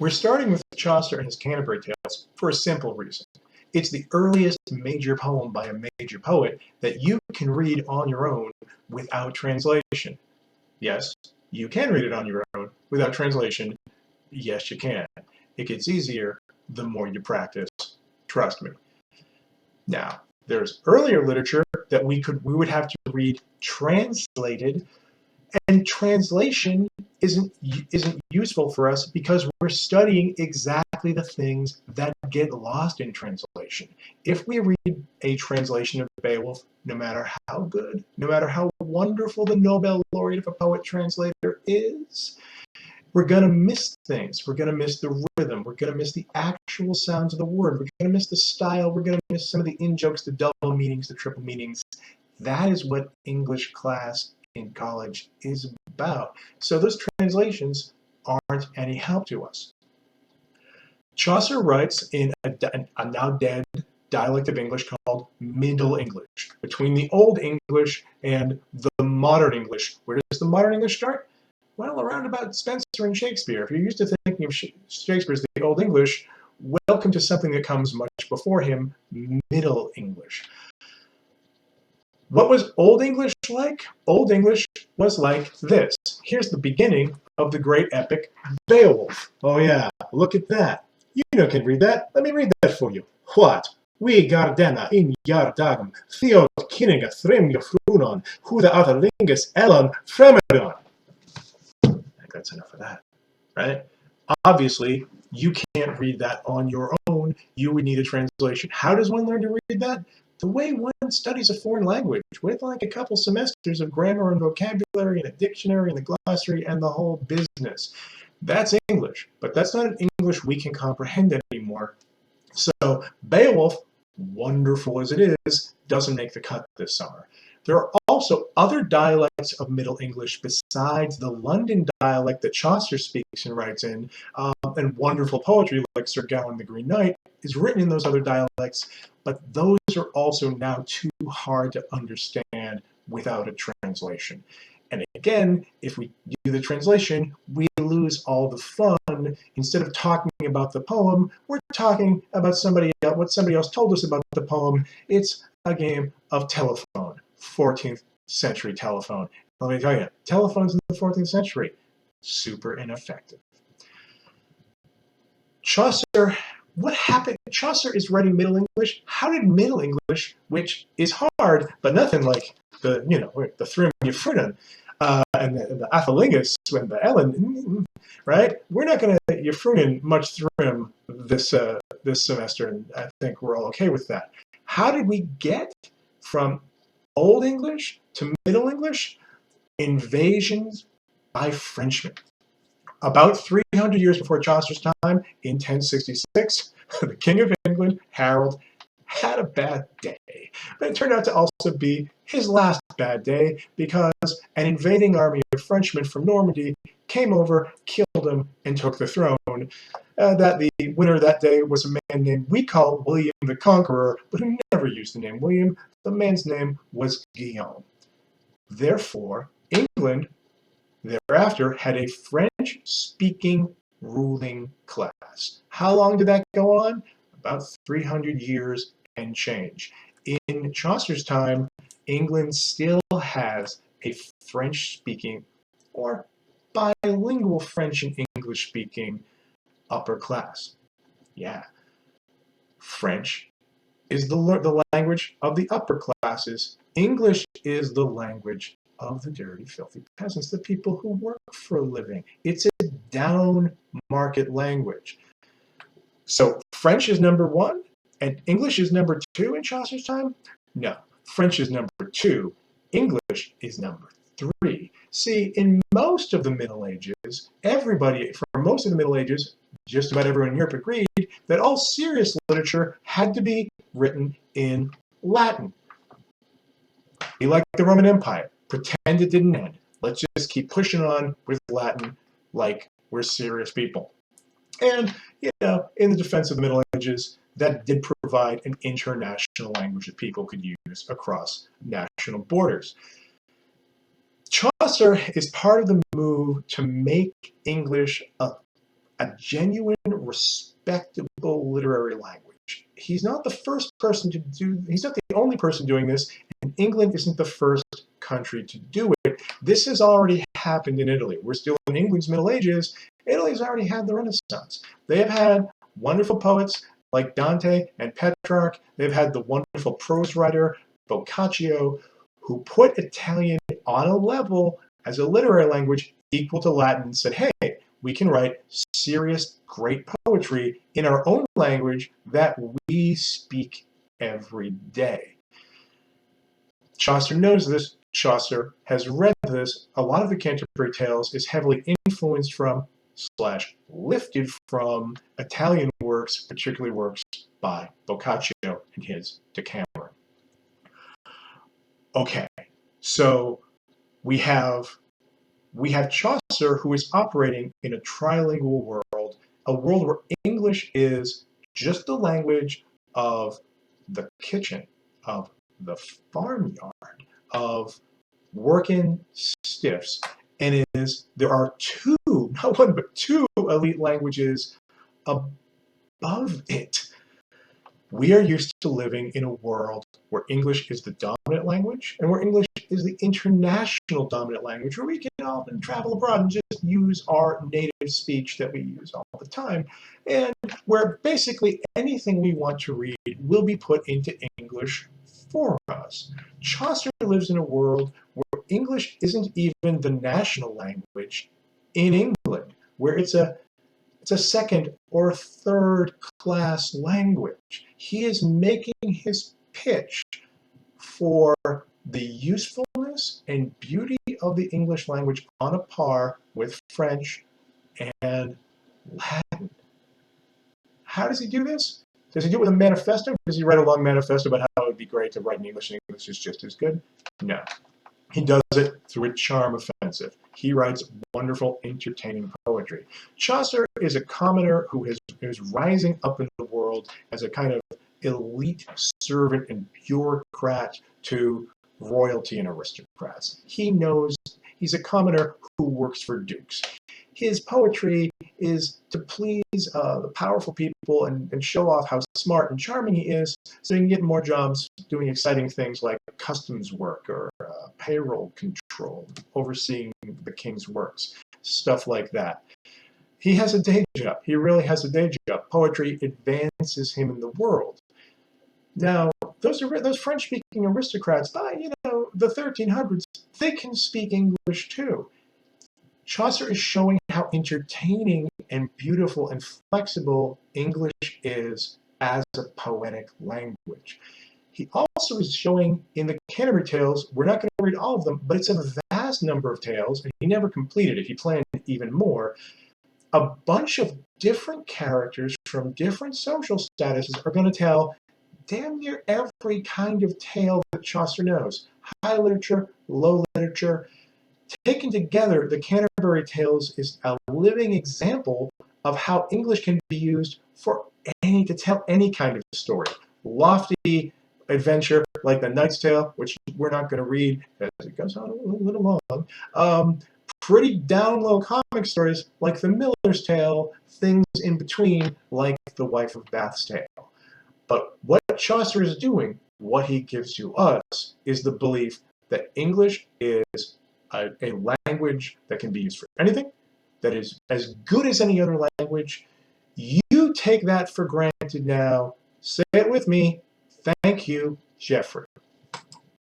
We're starting with Chaucer and his Canterbury Tales for a simple reason. It's the earliest major poem by a major poet that you can read on your own without translation. Yes, you can read it on your own without translation. Yes, you can. It gets easier the more you practice. Trust me. Now, there's earlier literature that we would have to read translated, and translation isn't useful for us because we're studying exactly the things that get lost in translation. If we read a translation of Beowulf, no matter how good, no matter how wonderful the Nobel laureate of a poet translator is, we're going to miss things. We're going to miss the rhythm. We're going to miss the actual sounds of the word. We're going to miss the style. We're going to miss some of the in-jokes, the double meanings, the triple meanings. That is what English class in college is about. So those translations aren't any help to us. Chaucer writes in a now dead dialect of English called Middle English, between the Old English and the Modern English. Where does the Modern English start? Well, around about Spencer and Shakespeare. If you're used to thinking of Shakespeare as the Old English, welcome to something that comes much before him, Middle English. What was Old English like? Old English was like this. Here's the beginning of the great epic Beowulf. Oh yeah, look at that. You can read that. Let me read that for you. What? We gardena in jardagum, Theod kinninga thrimga frunon, who the other lingus elon fremedon. I think that's enough of that, right? Obviously, you can't read that on your own. You would need a translation. How does one learn to read that? The way one studies a foreign language, with like a couple semesters of grammar and vocabulary and a dictionary and a glossary and the whole business. That's English, but that's not an English we can comprehend anymore. So Beowulf, wonderful as it is, doesn't make the cut this summer. There are also other dialects of Middle English besides the London dialect that Chaucer speaks and writes in, and wonderful poetry like Sir Gawain the Green Knight is written in those other dialects, but those are also now too hard to understand without a translation. And again, if we do the translation, we lose all the fun. Instead of talking about the poem, we're talking about somebody else, what somebody else told us about the poem. It's a game of telephone, 14th century telephone. Let me tell you, telephones in the 14th century, super ineffective. Chaucer, what happened? Chaucer is writing Middle English. How did Middle English, which is hard, but nothing like the Thrym Euphrynon, and the Athelingus and the Ellen, right? We're not going to Euphrynon much Thrym this semester, and I think we're all okay with that. How did we get from Old English to Middle English? Invasions by Frenchmen. About 300 years before Chaucer's time, in 1066, the King of England, Harold, had a bad day. But it turned out to also be his last bad day because an invading army of Frenchmen from Normandy came over, killed him, and took the throne. That the winner that day was a man named, we call William the Conqueror, but who never used the name William. The man's name was Guillaume. Therefore, England thereafter had a French-speaking ruling class. How long did that go on? About 300 years and change. In Chaucer's time, England still has a French-speaking or bilingual French and English-speaking upper class. Yeah. French is the language of the upper classes. English is the language of the dirty, filthy peasants, the people who work for a living. It's a down market language. So French is number one, and English is number two in Chaucer's time? No, French is number two. English is number three. See, in most of the Middle Ages, for most of the Middle Ages, just about everyone in Europe agreed that all serious literature had to be written in Latin. Be like the Roman Empire. Pretend it didn't end. Let's just keep pushing on with Latin like we're serious people. And, in the defense of the Middle Ages, that did provide an international language that people could use across national borders. Chaucer is part of the move to make English a genuine, respectable literary language. He's not the first person to do, he's not the only person doing this, and England isn't the first country to do it. This has already happened in Italy. We're still in England's Middle Ages. Italy's already had the Renaissance. They have had wonderful poets like Dante and Petrarch. They've had the wonderful prose writer Boccaccio, who put Italian on a level as a literary language equal to Latin and said, hey, we can write serious, great poetry in our own language that we speak every day. Chaucer knows this. Chaucer has read this. A lot of the Canterbury Tales is heavily influenced from / lifted from Italian works, particularly works by Boccaccio and his Decameron. Okay, so we have Chaucer, who is operating in a trilingual world, a world where English is just the language of the kitchen, of the farmyard, of working stiffs, and there are two, not one, but two elite languages above it. We are used to living in a world where English is the dominant language and where English is the international dominant language, where we can often travel abroad and just use our native speech that we use all the time, and where basically anything we want to read will be put into English for us. Chaucer lives in a world where English isn't even the national language in England, where it's a second or third class language. He is making his pitch for the usefulness and beauty of the English language on a par with French and Latin. How does he do this? Does he do it with a manifesto? Does he write a long manifesto about how it would be great to write in English and English is just as good? No. He does it through a charm offensive. He writes wonderful, entertaining poetry. Chaucer is a commoner who is rising up in the world as a kind of elite servant and bureaucrat to royalty and aristocrats. He knows he's a commoner who works for dukes. His poetry is to please the powerful people and show off how smart and charming he is so he can get more jobs doing exciting things like customs work or payroll control, overseeing the king's works, stuff like that. He has a day job. He really has a day job. Poetry advances him in the world. Now, those French-speaking aristocrats, by the 1300s, they can speak English too. Chaucer is showing how entertaining and beautiful and flexible English is as a poetic language. He also is showing in the Canterbury Tales, we're not going to read all of them, but it's a vast number of tales, and he never completed it. He planned even more. A bunch of different characters from different social statuses are going to tell damn near every kind of tale that Chaucer knows. High literature, low literature. Taken together, the Canterbury Tales is a living example of how English can be used to tell any kind of story. Lofty adventure like The Knight's Tale, which we're not going to read as it goes on a little long. Pretty down-low comic stories like The Miller's Tale, things in between like The Wife of Bath's Tale. But what Chaucer is doing, what he gives to us, is the belief that English is a language that can be used for anything, that is as good as any other language. You take that for granted now. Say it with me. Thank you, Jeffrey.